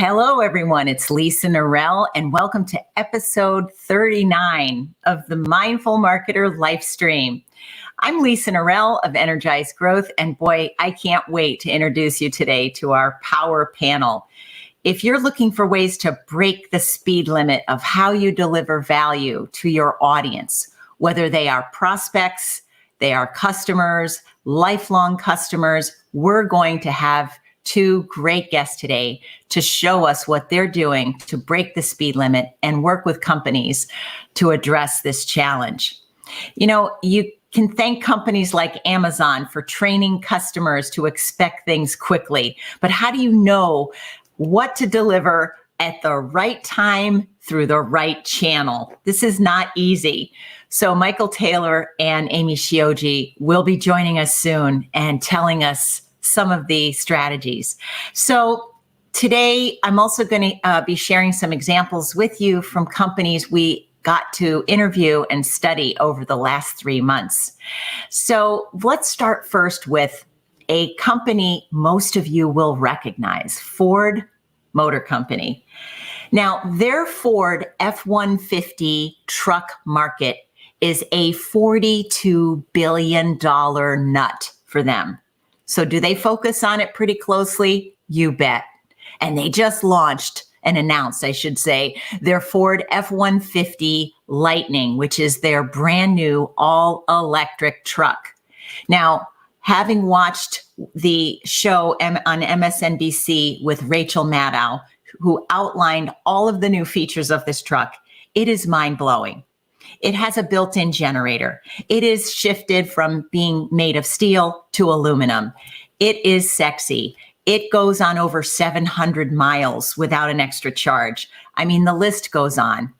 Hello, everyone. It's Lisa Norell, and welcome to episode 39 of the Mindful Marketer Live Stream. I'm Lisa Norell of Energized Growth, and boy, I can't wait to introduce you today to our power panel. If you're looking for ways to break the speed limit of how you deliver value to your audience, whether they are prospects, they are customers, lifelong customers, we're going to have two great guests today to show us what they're doing to break the speed limit and work with companies to address this challenge. You know, you can thank companies like Amazon for training customers to expect things quickly, but how do you know what to deliver at the right time through the right channel? This is not easy. So Michael Taylor and Amy Shioji will be joining us soon and telling us some of the strategies. So today, I'm also going to be sharing some examples with you from companies we got to interview and study over the last 3 months. So let's start first with a company most of you will recognize, Ford Motor Company. Now, their Ford F-150 truck market is a $42 billion nut for them. So do they focus on it pretty closely? You bet. And they just launched and announced, I should say, their Ford F-150 Lightning, which is their brand new all-electric truck. Now, having watched the show on MSNBC with Rachel Maddow, who outlined all of the new features of this truck, it is mind-blowing. It has a built-in generator. It is shifted from being made of steel to aluminum. It is sexy. It goes on over 700 miles without an extra charge. I mean, the list goes on.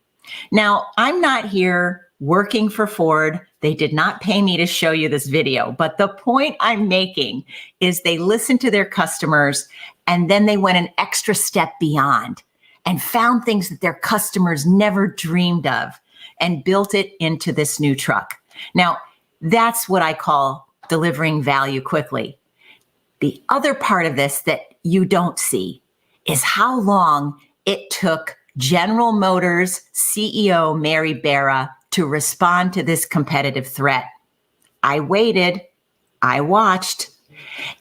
Now, I'm not here working for Ford. They did not pay me to show you this video, but the point I'm making is they listened to their customers and then they went an extra step beyond and found things that their customers never dreamed of and built it into this new truck. Now, that's what I call delivering value quickly. The other part of this that you don't see is how long it took General Motors CEO Mary Barra to respond to this competitive threat. I waited, I watched.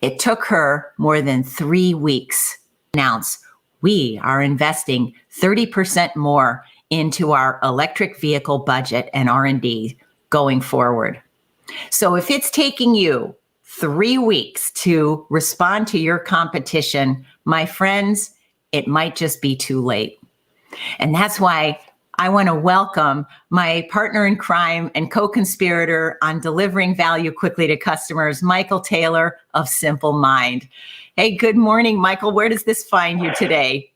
It took her more than 3 weeks to announce we are investing 30% more into our electric vehicle budget and R&D going forward. So if it's taking you 3 weeks to respond to your competition, my friends, it might just be too late. And that's why I want to welcome my partner in crime and co-conspirator on delivering value quickly to customers, Michael Taylor of Simple Mind. Hey, good morning, Michael. Where does this find you today?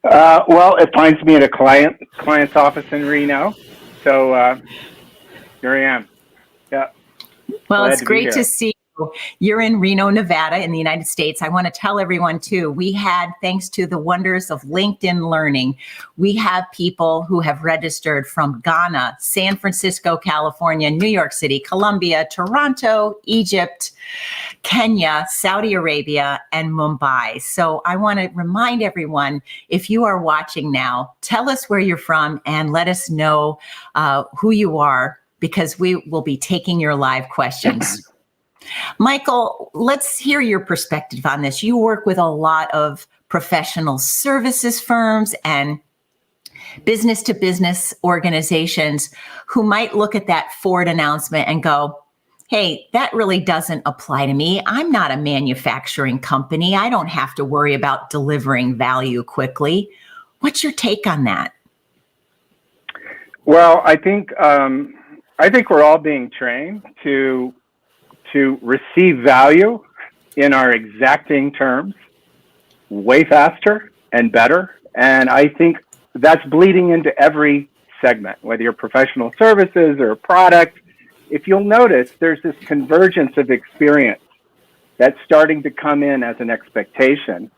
Well, it finds me at a client's office in Reno. So here I am. Yeah. Well, it's great to see you. You're in Reno, Nevada in the United States. I want to tell everyone too, we had, thanks to the wonders of LinkedIn Learning, we have people who have registered from Ghana, San Francisco, California, New York City, Colombia, Toronto, Egypt, Kenya, Saudi Arabia, and Mumbai. So I want to remind everyone, if you are watching now, tell us where you're from and let us know who you are, because we will be taking your live questions. Michael, let's hear your perspective on this. You work with a lot of professional services firms and business-to-business organizations who might look at that Ford announcement and go, hey, that really doesn't apply to me. I'm not a manufacturing company. I don't have to worry about delivering value quickly. What's your take on that? Well, I think we're all being trained to receive value in our exacting terms way faster and better. And I think that's bleeding into every segment, whether you're professional services or a product. If you'll notice, there's this convergence of experience that's starting to come in as an expectation,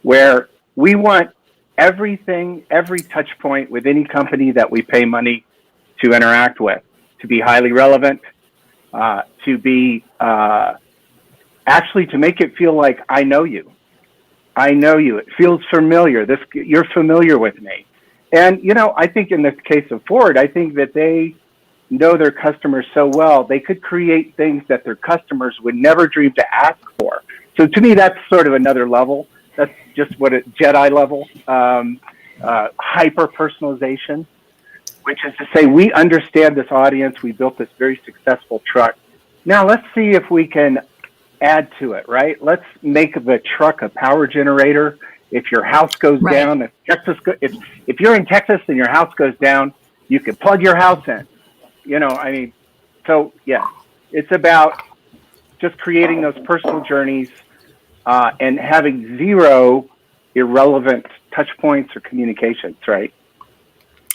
where we want everything, every touch point with any company that we pay money to interact with, to be highly relevant, to be actually to make it feel like I know you. I know you. It feels familiar. You're familiar with me. And, I think in the case of Ford, I think that they know their customers so well, they could create things that their customers would never dream to ask for. So to me, that's sort of another level. That's just what it Jedi level, hyper personalization, which is to say, we understand this audience. We built this very successful truck. Now let's see if we can add to it, right? Let's make the truck a power generator. If your house goes down, if you're in Texas and your house goes down, you can plug your house in. So yeah, it's about just creating those personal journeys and having zero irrelevant touch points or communications, right?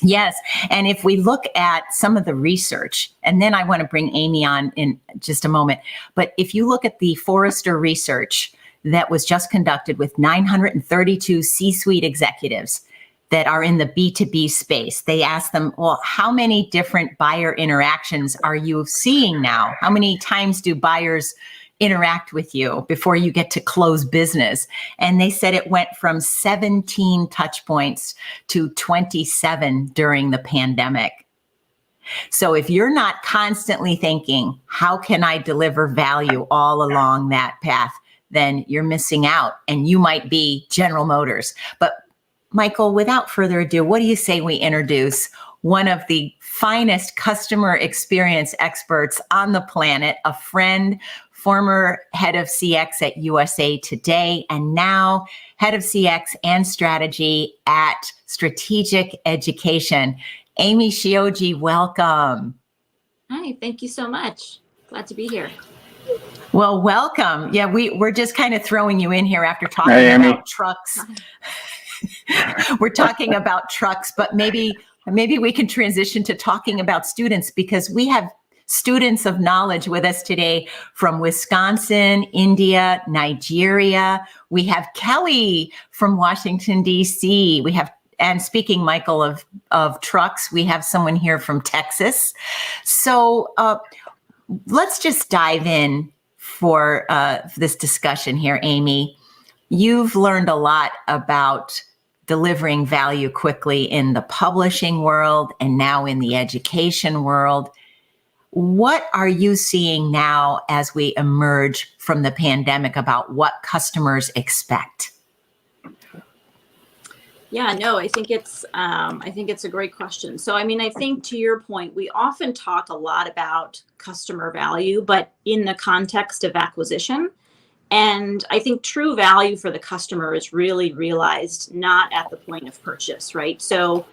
Yes. And if we look at some of the research, and then I want to bring Amy on in just a moment, but if you look at the Forrester research that was just conducted with 932 C-suite executives that are in the B2B space, they asked them, well, how many different buyer interactions are you seeing now? How many times do buyers interact with you before you get to close business? And they said it went from 17 touch points to 27 during the pandemic. So if you're not constantly thinking, how can I deliver value all along that path, then you're missing out, and you might be General Motors. But Michael, without further ado, what do you say we introduce one of the finest customer experience experts on the planet, a friend, former head of CX at USA Today, and now head of CX and strategy at Strategic Education. Amy Shioji, welcome. Hi, thank you so much. Glad to be here. Well, welcome. Yeah, we're just kind of throwing you in here after talking about trucks. We're talking about trucks, but maybe we can transition to talking about students, because we have students of knowledge with us today from Wisconsin, India, Nigeria. We have Kelly from Washington, D.C. We have, and speaking, Michael, of trucks, we have someone here from Texas. So let's just dive in for this discussion here, Amy. You've learned a lot about delivering value quickly in the publishing world and now in the education world. What are you seeing now as we emerge from the pandemic about what customers expect? Yeah, no, I think it's a great question. So, I think to your point, we often talk a lot about customer value, but in the context of acquisition. And I think true value for the customer is really realized not at the point of purchase, right? So,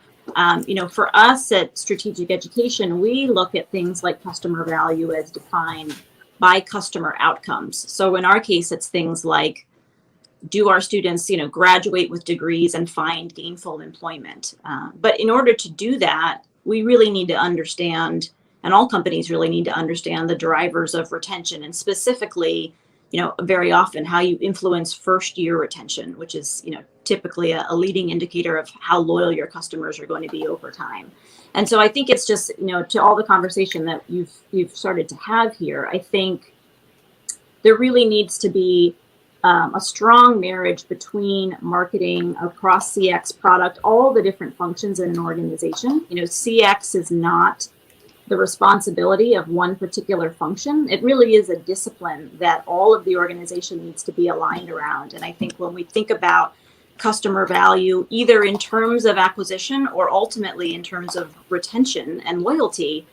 for us at Strategic Education, we look at things like customer value as defined by customer outcomes. So in our case, it's things like, do our students, graduate with degrees and find gainful employment? But in order to do that, we really need to understand, and all companies really need to understand, the drivers of retention, and specifically, very often how you influence first year retention, which is, typically a leading indicator of how loyal your customers are going to be over time. And so I think it's just, to all the conversation that you've started to have here, I think there really needs to be a strong marriage between marketing across CX product, all the different functions in an organization. CX is not the responsibility of one particular function. It really is a discipline that all of the organization needs to be aligned around. And I think when we think about customer value, either in terms of acquisition or ultimately in terms of retention and loyalty,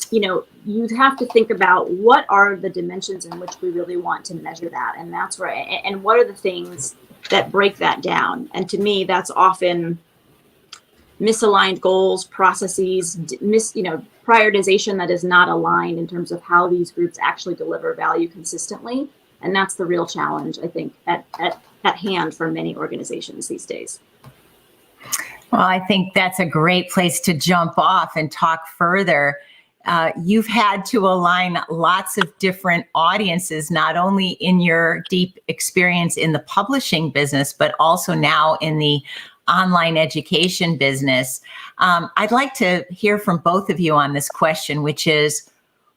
you'd have to think about what are the dimensions in which we really want to measure that. And that's right. And what are the things that break that down? And to me, that's often misaligned goals, processes, prioritization that is not aligned in terms of how these groups actually deliver value consistently. And that's the real challenge, I think, at hand for many organizations these days. Well, I think that's a great place to jump off and talk further. You've had to align lots of different audiences, not only in your deep experience in the publishing business, but also now in the online education business. I'd like to hear from both of you on this question, which is,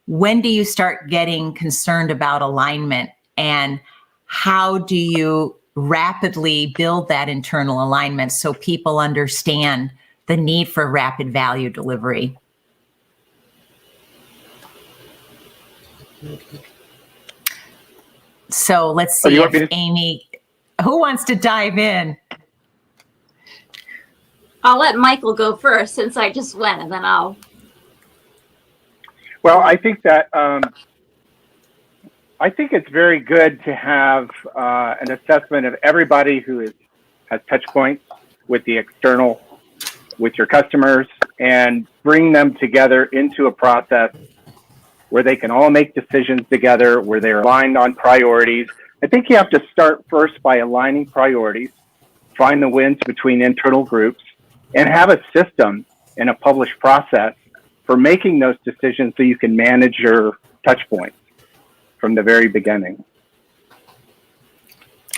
when do you start getting concerned about alignment, and how do you rapidly build that internal alignment so people understand the need for rapid value delivery? So let's see if Amy, who wants to dive in? I'll let Michael go first since I just went, and then I'll. Well, I think that I think it's very good to have an assessment of everybody who has touch points with the external, with your customers, and bring them together into a process where they can all make decisions together, where they're aligned on priorities. I think you have to start first by aligning priorities, find the wins between internal groups, and have a system and a published process for making those decisions so you can manage your touch points from the very beginning.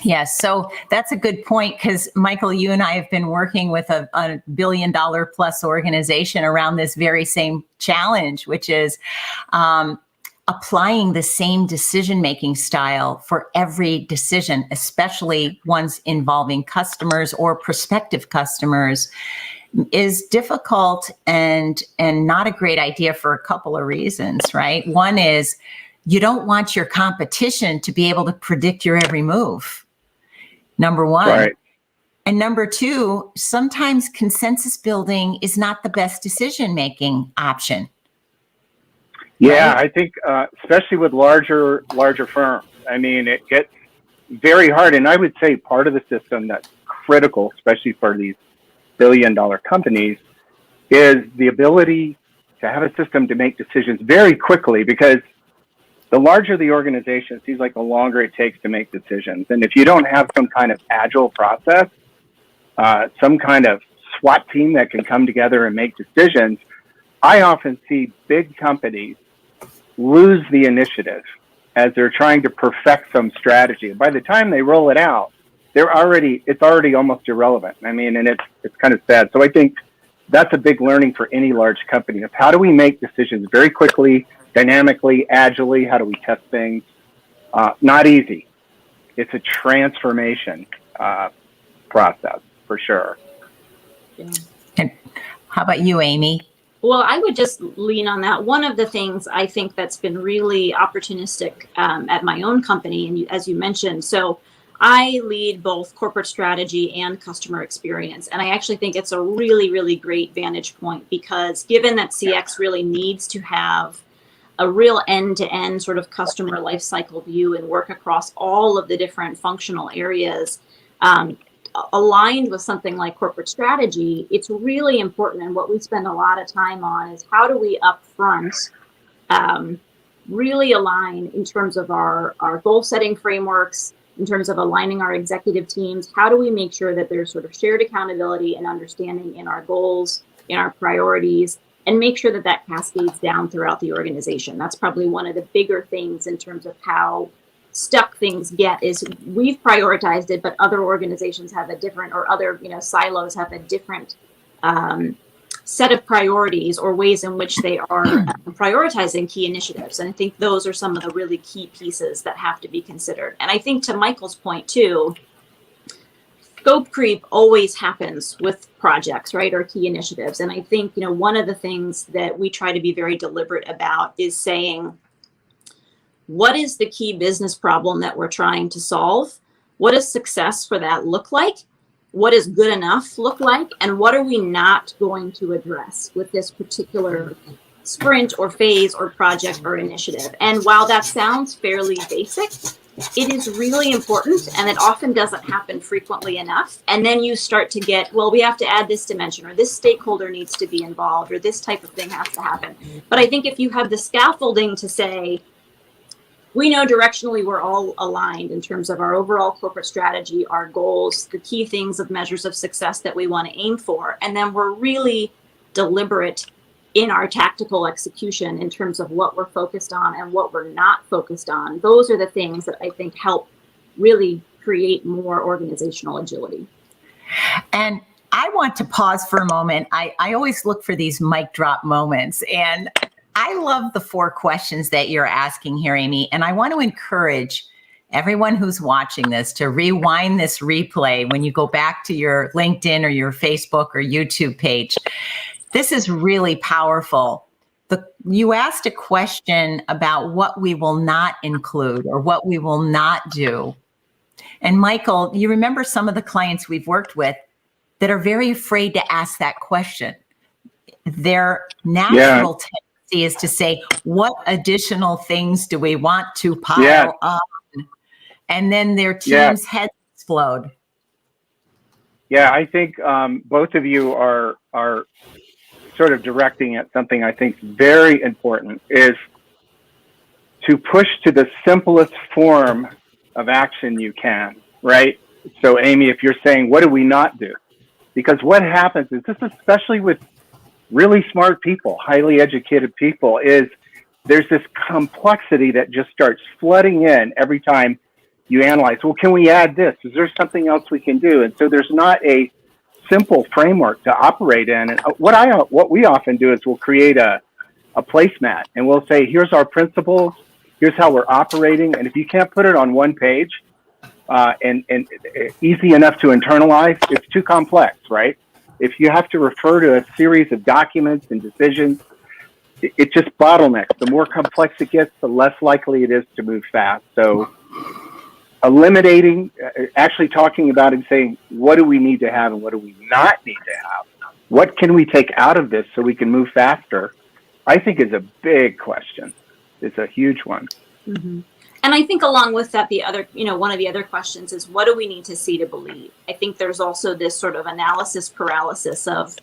Yes, so that's a good point, because Michael, you and I have been working with a $1 billion plus organization around this very same challenge, which is applying the same decision-making style for every decision, especially ones involving customers or prospective customers, is difficult and not a great idea for a couple of reasons, right? One is you don't want your competition to be able to predict your every move. Number one. Right. And number two, sometimes consensus building is not the best decision-making option. Yeah, right? I think especially with larger firms, I mean, it gets very hard. And I would say part of the system that's critical, especially for these billion-dollar companies, is the ability to have a system to make decisions very quickly, because the larger the organization, it seems like the longer it takes to make decisions. And if you don't have some kind of agile process, some kind of SWAT team that can come together and make decisions, I often see big companies lose the initiative as they're trying to perfect some strategy. And by the time they roll it out, it's already almost irrelevant. I mean, and it's kind of sad. So I think that's a big learning for any large company, is how do we make decisions very quickly, dynamically, agilely? How do we test things? Not easy. It's a transformation process for sure. Yeah. And how about you, Amy? Well, I would just lean on that. One of the things I think that's been really opportunistic at my own company, and as you mentioned, so I lead both corporate strategy and customer experience. And I actually think it's a really, really great vantage point, because given that CX really needs to have a real end-to-end sort of customer lifecycle view and work across all of the different functional areas, aligned with something like corporate strategy, it's really important. And what we spend a lot of time on is how do we upfront really align in terms of our goal setting frameworks, in terms of aligning our executive teams. How do we make sure that there's sort of shared accountability and understanding in our goals, in our priorities, and make sure that that cascades down throughout the organization? That's probably one of the bigger things in terms of how stuck things get, is we've prioritized it, but other organizations have a different, or other silos have a different set of priorities or ways in which they are prioritizing key initiatives. And I think those are some of the really key pieces that have to be considered. And I think, to Michael's point too, scope creep always happens with projects, right, or key initiatives. And I think, one of the things that we try to be very deliberate about is saying, what is the key business problem that we're trying to solve? What does success for that look like? What does good enough look like? And what are we not going to address with this particular sprint or phase or project or initiative? And while that sounds fairly basic, it is really important, and it often doesn't happen frequently enough. And then you start to get, well, we have to add this dimension, or this stakeholder needs to be involved, or this type of thing has to happen. But I think if you have the scaffolding to say, we know directionally we're all aligned in terms of our overall corporate strategy, our goals, the key things of measures of success that we want to aim for, and then we're really deliberate in our tactical execution in terms of what we're focused on and what we're not focused on. Those are the things that I think help really create more organizational agility. And I want to pause for a moment. I always look for these mic drop moments, and I love the 4 questions that you're asking here, Amy. And I want to encourage everyone who's watching this to rewind this replay when you go back to your LinkedIn or your Facebook or YouTube page. This is really powerful. You asked a question about what we will not include or what we will not do. And Michael, you remember some of the clients we've worked with that are very afraid to ask that question. Their natural tendency is to say, what additional things do we want to pile on? And then their team's heads explode. Yeah, I think both of you are sort of directing at something I think very important, is to push to the simplest form of action you can, right? So Amy, if you're saying, what do we not do? Because what happens is, this especially with really smart people, highly educated people, is there's this complexity that just starts flooding in every time you analyze, well, can we add this? Is there something else we can do? And so there's not a simple framework to operate in. And what we often do is we'll create a placemat, and we'll say, here's our principles, here's how we're operating. And if you can't put it on one page and easy enough to internalize, it's too complex, right? If you have to refer to a series of documents and decisions, it just bottlenecks. The more complex it gets, the less likely it is to move fast. So eliminating, actually talking about and saying, what do we need to have and what do we not need to have? What can we take out of this so we can move faster? I think is a big question. It's a huge one. Mm-hmm. And I think along with that, the other, one of the other questions is, what do we need to see to believe? I think there's also this sort of analysis paralysis of,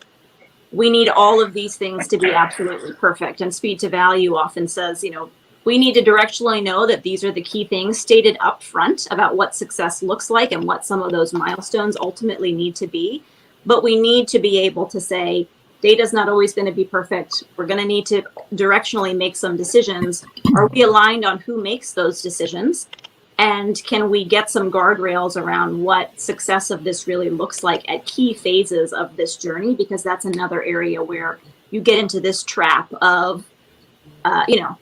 we need all of these things to be absolutely perfect. And speed to value often says, we need to directionally know that these are the key things stated up front about what success looks like and what some of those milestones ultimately need to be. But we need to be able to say, data's not always going to be perfect. We're going to need to directionally make some decisions. Are we aligned on who makes those decisions? And can we get some guardrails around what success of this really looks like at key phases of this journey? Because that's another area where you get into this trap of,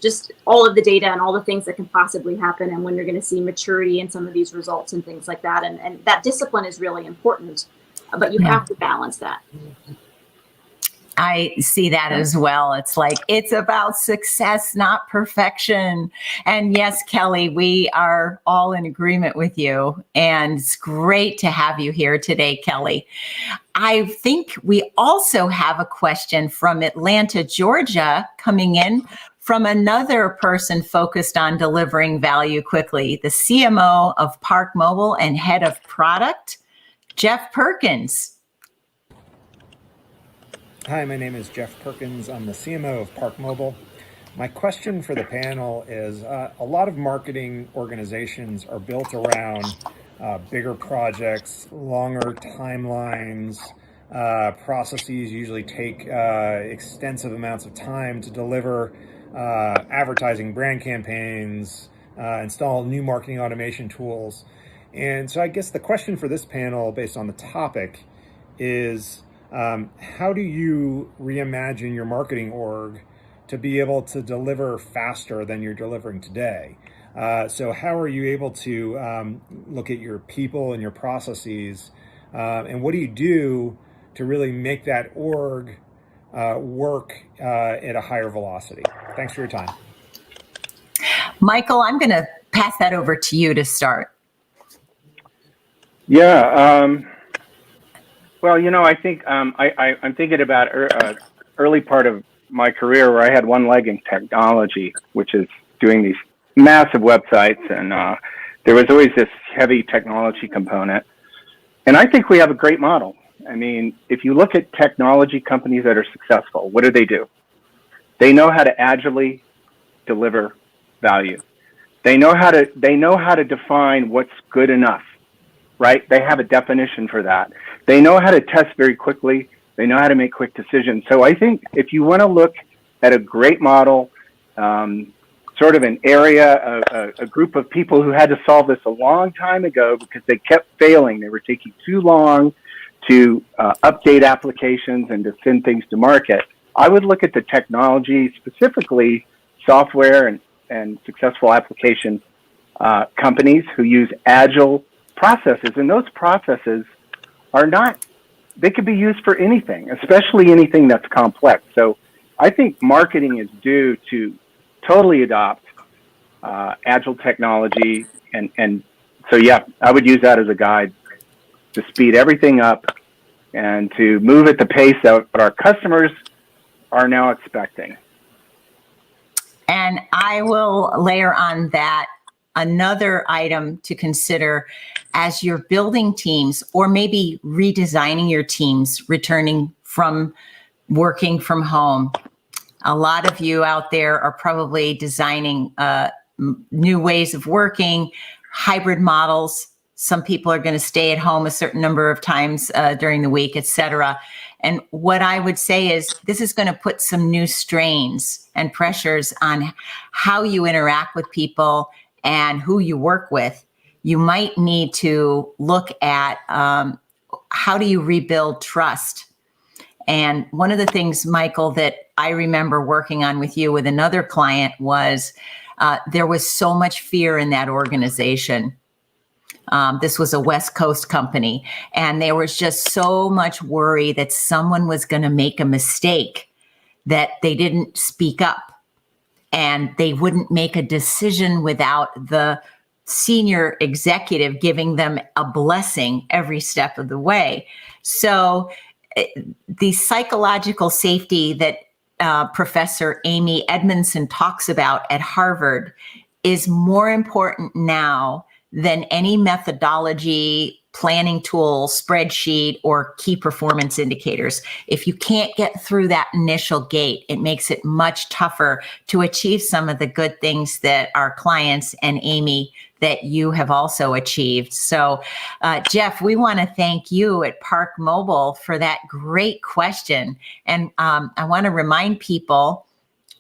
just all of the data and all the things that can possibly happen, and when you're going to see maturity in some of these results and things like that. And that discipline is really important, but you have to balance that. I see that as well. It's like, it's about success, not perfection. And yes, Kelly, we are all in agreement with you. And it's great to have you here today, Kelly. I think we also have a question from Atlanta, Georgia, coming in from another person focused on delivering value quickly, the CMO of ParkMobile and head of product, Jeff Perkins. Hi, my name is Jeff Perkins. I'm the CMO of ParkMobile. My question for the panel is, a lot of marketing organizations are built around bigger projects, longer timelines. Processes usually take extensive amounts of time to deliver advertising, brand campaigns, install new marketing automation tools. And so I guess the question for this panel, based on the topic, is how do you reimagine your marketing org to be able to deliver faster than you're delivering today? So how are you able to look at your people and your processes, and what do you do to really make that org work at a higher velocity? Thanks for your time. Michael, I'm going to pass that over to you to start. Yeah. Well, I think I'm thinking about early part of my career where I had one leg in technology, which is doing these massive websites, and there was always this heavy technology component. And I think we have a great model. I mean, if you look at technology companies that are successful, what do? They know how to agilely deliver value. They know how to define what's good enough, right? They have a definition for that. They know how to test very quickly. They know how to make quick decisions. So I think if you want to look at a great model, sort of an area, a group of people who had to solve this a long time ago because they kept failing. They were taking too long to update applications and to send things to market. I would look at the technology, specifically software and successful application companies who use agile processes, and those processes are not, they could be used for anything, especially anything that's complex. So I think marketing is due to totally adopt agile technology, and so yeah, I would use that as a guide to speed everything up and to move at the pace that our customers are now expecting. And I will layer on that another item to consider as you're building teams, or maybe redesigning your teams, returning from working from home. A lot of you out there are probably designing new ways of working, hybrid models. Some people are going to stay at home a certain number of times during the week, et cetera. And what I would say is this is going to put some new strains and pressures on how you interact with people and who you work with. You might need to look at how do you rebuild trust. And one of the things, Michael, that I remember working on with you with another client was there was so much fear in that organization. This was a West Coast company, and there was just so much worry that someone was going to make a mistake, that they didn't speak up and they wouldn't make a decision without the senior executive giving them a blessing every step of the way. So the psychological safety that Professor Amy Edmondson talks about at Harvard is more important now than any methodology, planning tool, spreadsheet, or key performance indicators. If you can't get through that initial gate, it makes it much tougher to achieve some of the good things that our clients and Amy that you have also achieved. So, Jeff, we want to thank you at ParkMobile for that great question. And I want to remind people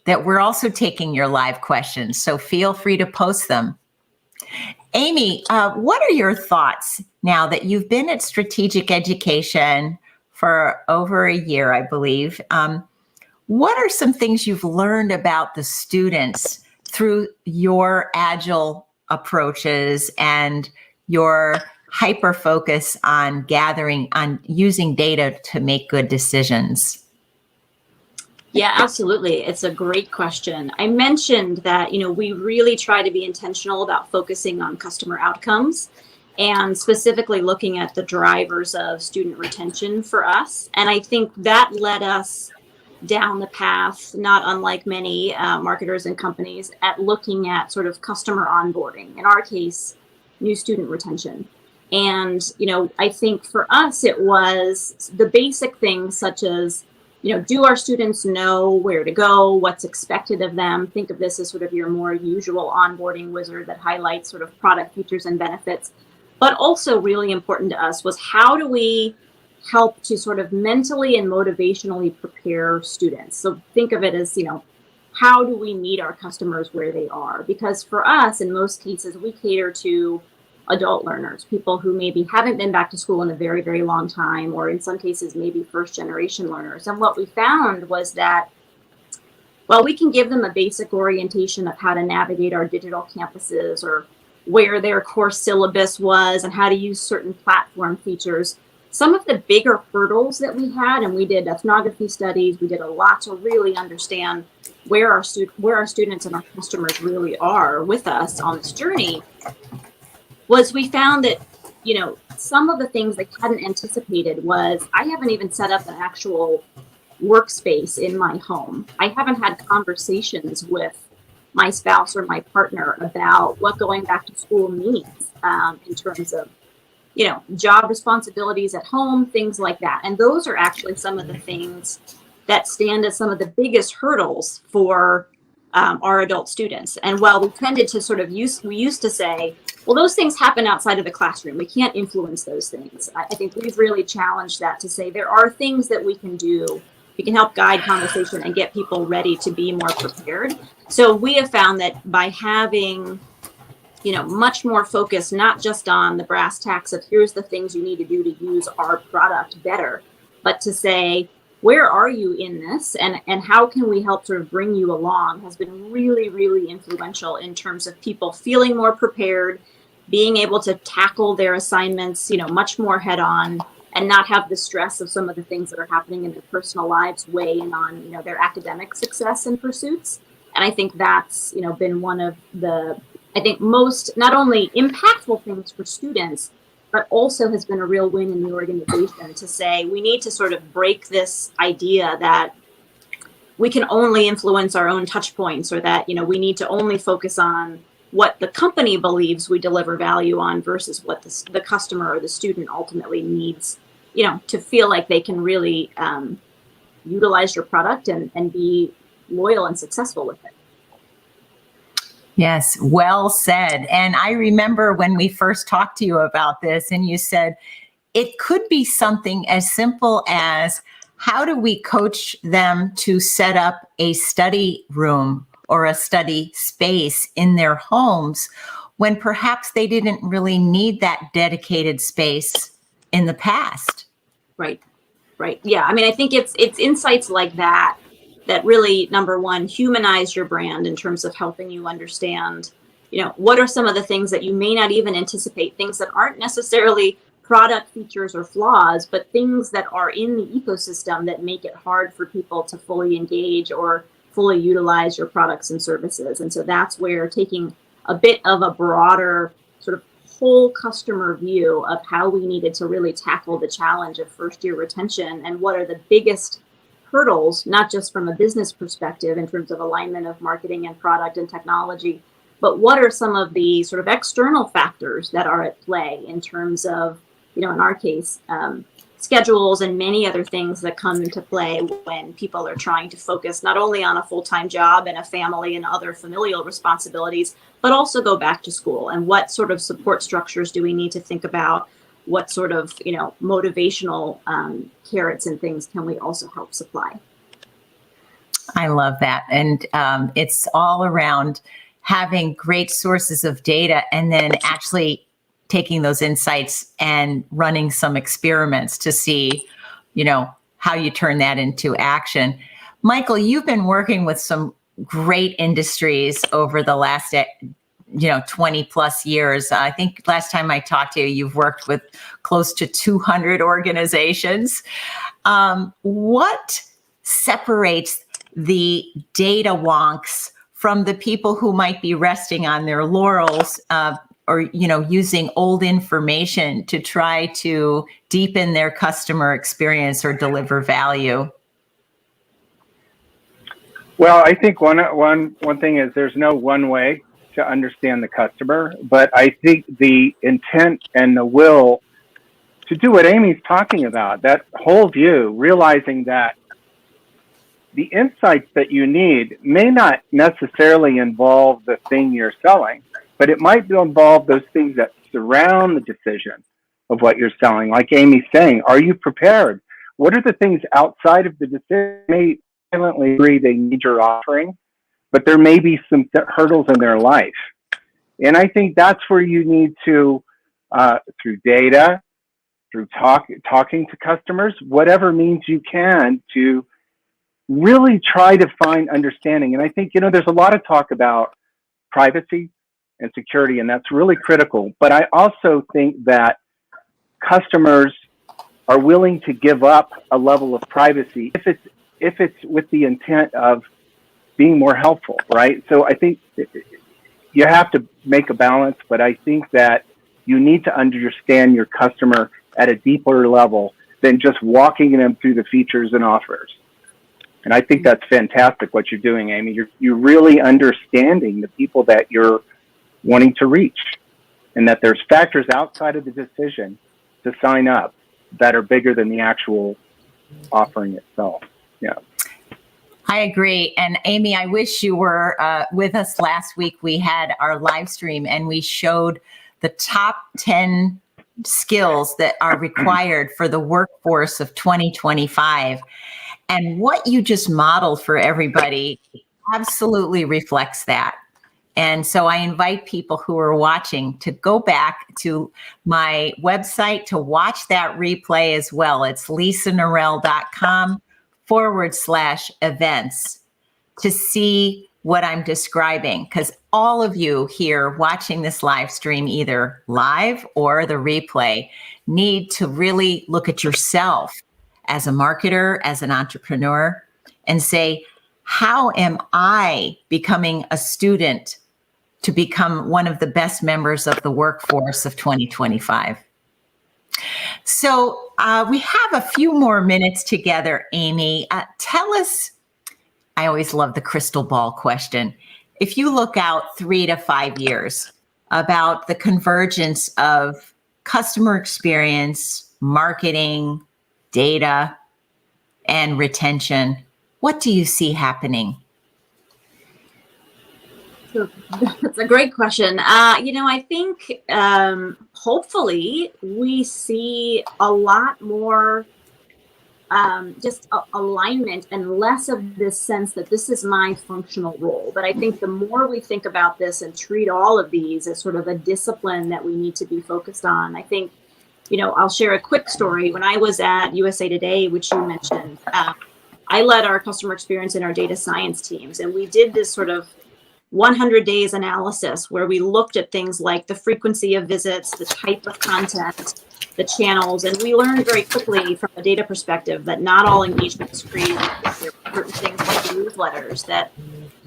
that we're also taking your live questions, so feel free to post them. Amy, what are your thoughts now that you've been at Strategic Education for over a year, I believe? What are some things you've learned about the students through your agile approaches and your hyper focus on using data to make good decisions? Yeah, absolutely. It's a great question. I mentioned that, we really try to be intentional about focusing on customer outcomes and specifically looking at the drivers of student retention for us. And I think that led us down the path, not unlike many marketers and companies, at looking at sort of customer onboarding, in our case, new student retention. And, I think for us, it was the basic things such as, do our students know where to go, what's expected of them? Think of this as sort of your more usual onboarding wizard that highlights sort of product features and benefits. But also really important to us was how do we help to sort of mentally and motivationally prepare students? So think of it as, how do we meet our customers where they are? Because for us, in most cases, we cater to adult learners, people who maybe haven't been back to school in a very, very long time, or in some cases, maybe first generation learners. And what we found was that, well, we can give them a basic orientation of how to navigate our digital campuses or where their course syllabus was and how to use certain platform features. Some of the bigger hurdles that we had, and we did ethnography studies, we did a lot to really understand where our students and our customers really are with us on this journey, was we found that, some of the things they hadn't anticipated was I haven't even set up an actual workspace in my home. I haven't had conversations with my spouse or my partner about what going back to school means in terms of, job responsibilities at home, things like that. And those are actually some of the things that stand as some of the biggest hurdles for our adult students. And while we tended to sort of we used to say, well, those things happen outside of the classroom. We can't influence those things. I think we've really challenged that to say there are things that we can do. We can help guide conversation and get people ready to be more prepared. So we have found that by having, much more focus, not just on the brass tacks of here's the things you need to do to use our product better, but to say, where are you in this, and how can we help sort of bring you along, has been really, really influential in terms of people feeling more prepared, being able to tackle their assignments, much more head on, and not have the stress of some of the things that are happening in their personal lives weigh in on, their academic success and pursuits. And I think that's, been one of the, I think, most not only impactful things for students, but also has been a real win in the organization to say we need to sort of break this idea that we can only influence our own touch points, or that, we need to only focus on what the company believes we deliver value on versus what the customer or the student ultimately needs, to feel like they can really utilize your product and be loyal and successful with it. Yes, well said. And I remember when we first talked to you about this, and you said it could be something as simple as, how do we coach them to set up a study room or a study space in their homes when perhaps they didn't really need that dedicated space in the past? Right. Yeah. I mean, I think it's insights like that really, number one, humanize your brand in terms of helping you understand, what are some of the things that you may not even anticipate, things that aren't necessarily product features or flaws, but things that are in the ecosystem that make it hard for people to fully engage or fully utilize your products and services. And so that's where taking a bit of a broader sort of whole customer view of how we needed to really tackle the challenge of first year retention, and what are the biggest hurdles, not just from a business perspective in terms of alignment of marketing and product and technology, but what are some of the sort of external factors that are at play in terms of, in our case, schedules and many other things that come into play when people are trying to focus not only on a full-time job and a family and other familial responsibilities, but also go back to school. And what sort of support structures do we need to think about? What sort of, motivational carrots and things can we also help supply? I love that. And it's all around having great sources of data, and then actually taking those insights and running some experiments to see, how you turn that into action. Michael, you've been working with some great industries over the last 20 plus years. I think last time I talked to you, you've worked with close to 200 organizations. What separates the data wonks from the people who might be resting on their laurels, or, using old information to try to deepen their customer experience or deliver value? Well, I think one thing is there's no one way to understand the customer, but I think the intent and the will to do what Amy's talking about, that whole view, realizing that the insights that you need may not necessarily involve the thing you're selling, but it might involve those things that surround the decision of what you're selling. Like Amy's saying, are you prepared? What are the things outside of the decision? They may silently agree they need your offering, but there may be some hurdles in their life. And I think that's where you need to, through data, through talking to customers, whatever means you can, to really try to find understanding. And I think, there's a lot of talk about privacy and security, and that's really critical. But I also think that customers are willing to give up a level of privacy if it's with the intent of being more helpful, right? So I think you have to make a balance, but I think that you need to understand your customer at a deeper level than just walking them through the features and offers. And I think that's fantastic what you're doing, Amy. You're really understanding the people that you're wanting to reach, and that there's factors outside of the decision to sign up that are bigger than the actual offering itself. Yeah. I agree. And Amy, I wish you were with us last week. We had our live stream and we showed the top 10 skills that are required for the workforce of 2025. And what you just modeled for everybody absolutely reflects that. And so I invite people who are watching to go back to my website to watch that replay as well. It's lisanorell.com /events to see what I'm describing, because all of you here watching this live stream, either live or the replay, need to really look at yourself as a marketer, as an entrepreneur, and say, how am I becoming a student to become one of the best members of the workforce of 2025? So we have a few more minutes together, Amy. Tell us, I always love the crystal ball question. If you look out 3 to 5 years about the convergence of customer experience, marketing, data, and retention, what do you see happening? So that's a great question. I think hopefully we see a lot more alignment and less of this sense that this is my functional role. But I think the more we think about this and treat all of these as sort of a discipline that we need to be focused on, I think, I'll share a quick story. When I was at USA Today, which you mentioned, I led our customer experience and our data science teams, and we did this sort of 100 days analysis where we looked at things like the frequency of visits, the type of content, the channels, and we learned very quickly from a data perspective that not all engagement is created. There were certain things like newsletters that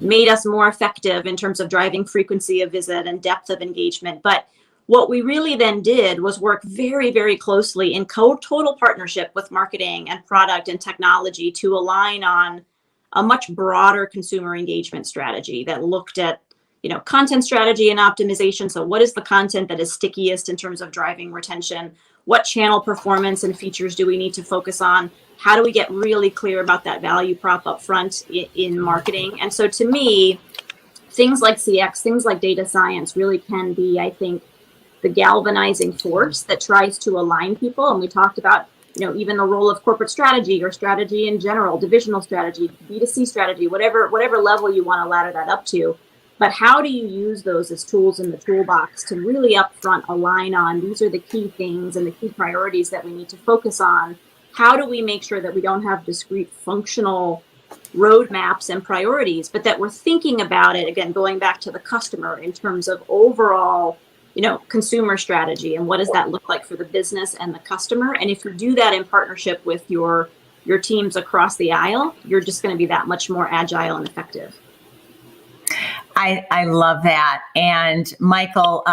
made us more effective in terms of driving frequency of visit and depth of engagement. But what we really then did was work very, very closely in total partnership with marketing and product and technology to align on a much broader consumer engagement strategy that looked at, content strategy and optimization. So what is the content that is stickiest in terms of driving retention? What channel performance and features do we need to focus on? How do we get really clear about that value prop up front in marketing? And so to me, things like CX, things like data science really can be, I think, the galvanizing force that tries to align people. And we talked about even the role of corporate strategy or strategy in general, divisional strategy, B2C strategy, whatever level you want to ladder that up to. But how do you use those as tools in the toolbox to really upfront align on these are the key things and the key priorities that we need to focus on? How do we make sure that we don't have discrete functional roadmaps and priorities, but that we're thinking about it, again, going back to the customer in terms of overall consumer strategy and what does that look like for the business and the customer? And if you do that in partnership with your teams across the aisle, you're just going to be that much more agile and effective. I love that. And Michael,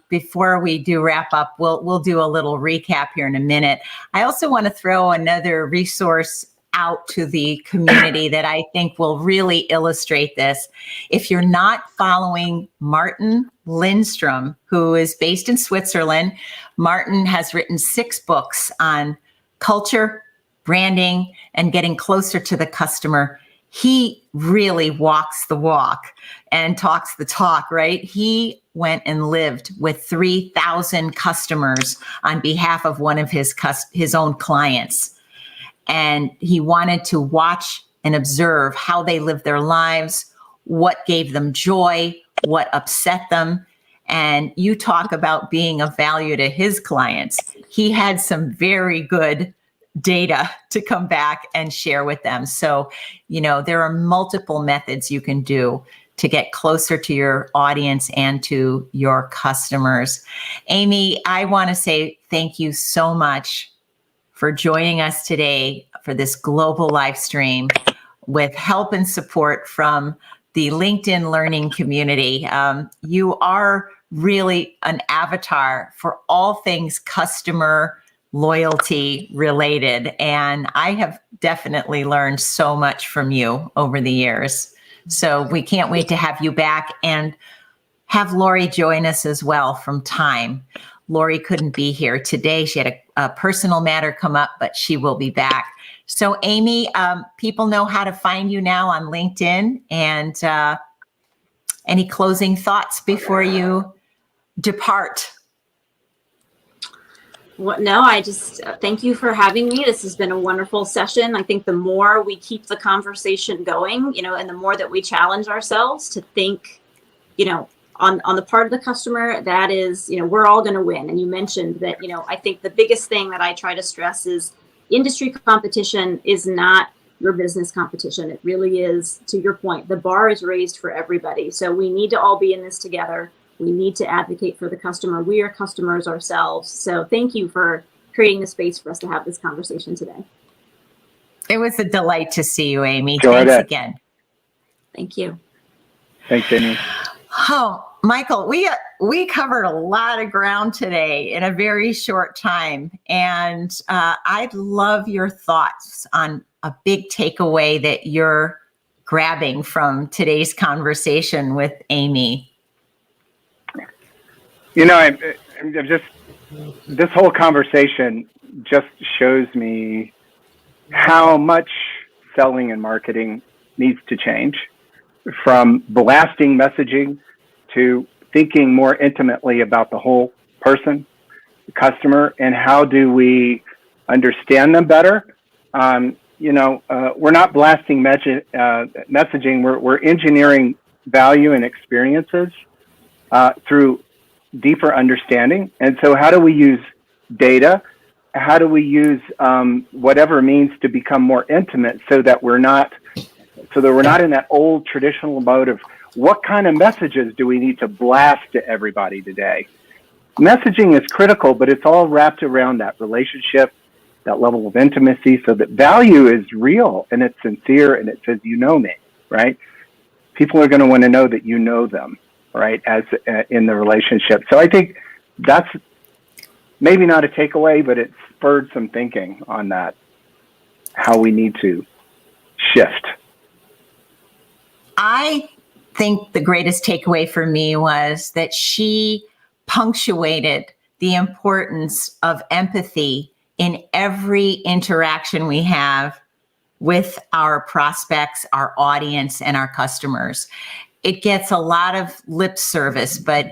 before we do wrap up, we'll do a little recap here in a minute. I also want to throw another resource out to the community that I think will really illustrate this. If you're not following Martin Lindstrom, who is based in Switzerland, Martin has written 6 books on culture, branding, and getting closer to the customer. He really walks the walk and talks the talk, right? He went and lived with 3,000 customers on behalf of one of his own clients. And he wanted to watch and observe how they lived their lives, what gave them joy, what upset them. And you talk about being of value to his clients. He had some very good data to come back and share with them. So, there are multiple methods you can do to get closer to your audience and to your customers. Amy, I want to say thank you so much for joining us today for this global live stream with help and support from the LinkedIn learning community. You are really an avatar for all things customer loyalty related. And I have definitely learned so much from you over the years. So we can't wait to have you back and have Laurie join us as well from time. Laurie couldn't be here today. She had a personal matter come up, but she will be back. So Amy, people know how to find you now on LinkedIn. And any closing thoughts before you depart? Well, no, I just thank you for having me. This has been a wonderful session. I think the more we keep the conversation going, and the more that we challenge ourselves to think, on the part of the customer, that is, we're all going to win. And you mentioned that, I think the biggest thing that I try to stress is industry competition is not your business competition. It really is, to your point, the bar is raised for everybody. So we need to all be in this together. We need to advocate for the customer. We are customers ourselves. So thank you for creating the space for us to have this conversation today. It was a delight to see you, Amy. Enjoyed Thanks it. again. Thank you. Thanks, Amy. Oh, Michael, we covered a lot of ground today in a very short time. And I'd love your thoughts on a big takeaway that you're grabbing from today's conversation with Amy. You know, I'm just, this whole conversation just shows me how much selling and marketing needs to change, from blasting messaging to thinking more intimately about the whole person, the customer, and how do we understand them better. We're not blasting messaging, we're engineering value and experiences through deeper understanding. And so how do we use data? How do we use whatever means to become more intimate so that we're not in that old traditional mode of what kind of messages do we need to blast to everybody today? Messaging is critical, but it's all wrapped around that relationship, that level of intimacy, so that value is real and it's sincere and it says, you know me, right? People are going to want to know that you know them, right, as in the relationship. So I think that's maybe not a takeaway, but it spurred some thinking on that, how we need to shift. I think the greatest takeaway for me was that she punctuated the importance of empathy in every interaction we have with our prospects, our audience, and our customers. It gets a lot of lip service, but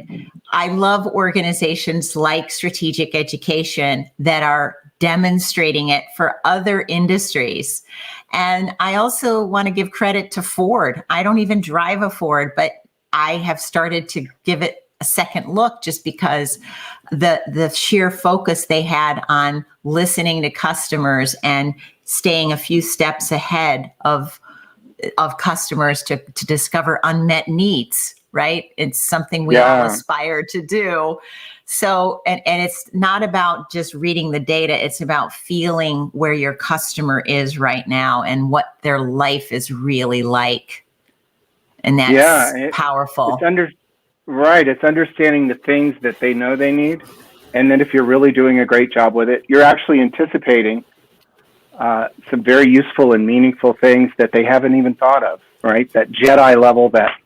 I love organizations like Strategic Education that are demonstrating it for other industries. And I also want to give credit to Ford. I don't even drive a Ford, but I have started to give it a second look just because the sheer focus they had on listening to customers and staying a few steps ahead of customers to discover unmet needs, right? It's something we all aspire to do. So, and it's not about just reading the data, it's about feeling where your customer is right now and what their life is really like. And that's powerful. It's understanding the things that they know they need. And then if you're really doing a great job with it, you're actually anticipating some very useful and meaningful things that they haven't even thought of, right? That Jedi level that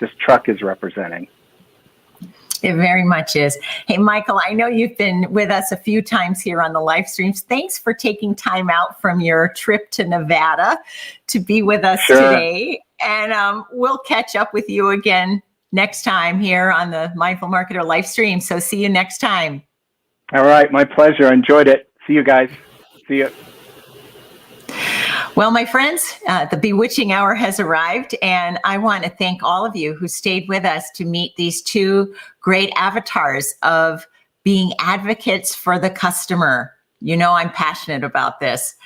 this truck is representing. It very much is. Hey, Michael, I know you've been with us a few times here on the live streams. Thanks for taking time out from your trip to Nevada to be with us today. And we'll catch up with you again next time here on the Mindful Marketer live stream. So see you next time. All right. My pleasure. I enjoyed it. See you guys. See you. Well, my friends, the bewitching hour has arrived, and I want to thank all of you who stayed with us to meet these two great avatars of being advocates for the customer. You know, I'm passionate about this.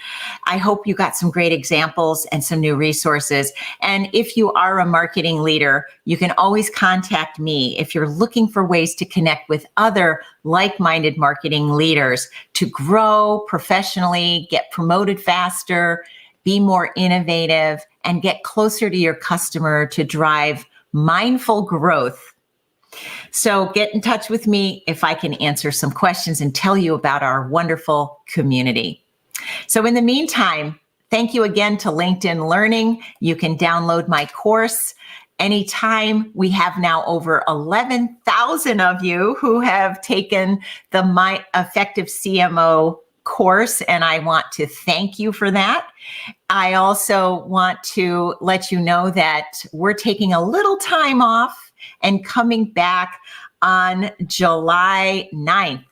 I hope you got some great examples and some new resources. And if you are a marketing leader, you can always contact me if you're looking for ways to connect with other like-minded marketing leaders to grow professionally, get promoted faster, be more innovative, and get closer to your customer to drive mindful growth. So get in touch with me if I can answer some questions and tell you about our wonderful community. So in the meantime, thank you again to LinkedIn Learning. You can download my course anytime. We have now over 11,000 of you who have taken the My Effective CMO course, and I want to thank you for that. I also want to let you know that we're taking a little time off and coming back on July 9th.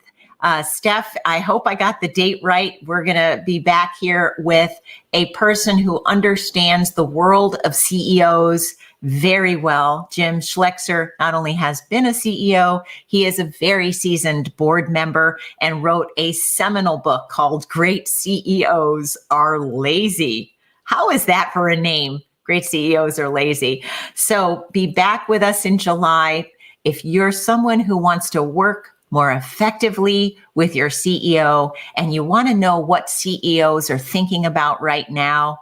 Steph, I hope I got the date right. We're going to be back here with a person who understands the world of CEOs very well. Jim Schlexer not only has been a CEO, he is a very seasoned board member and wrote a seminal book called Great CEOs Are Lazy. How is that for a name? Great CEOs are lazy. So be back with us in July. If you're someone who wants to work more effectively with your CEO and you want to know what CEOs are thinking about right now,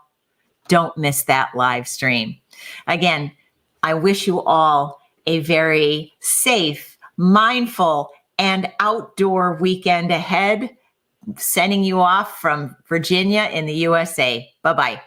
don't miss that live stream. Again, I wish you all a very safe, mindful, and outdoor weekend ahead. Sending you off from Virginia in the USA. Bye-bye.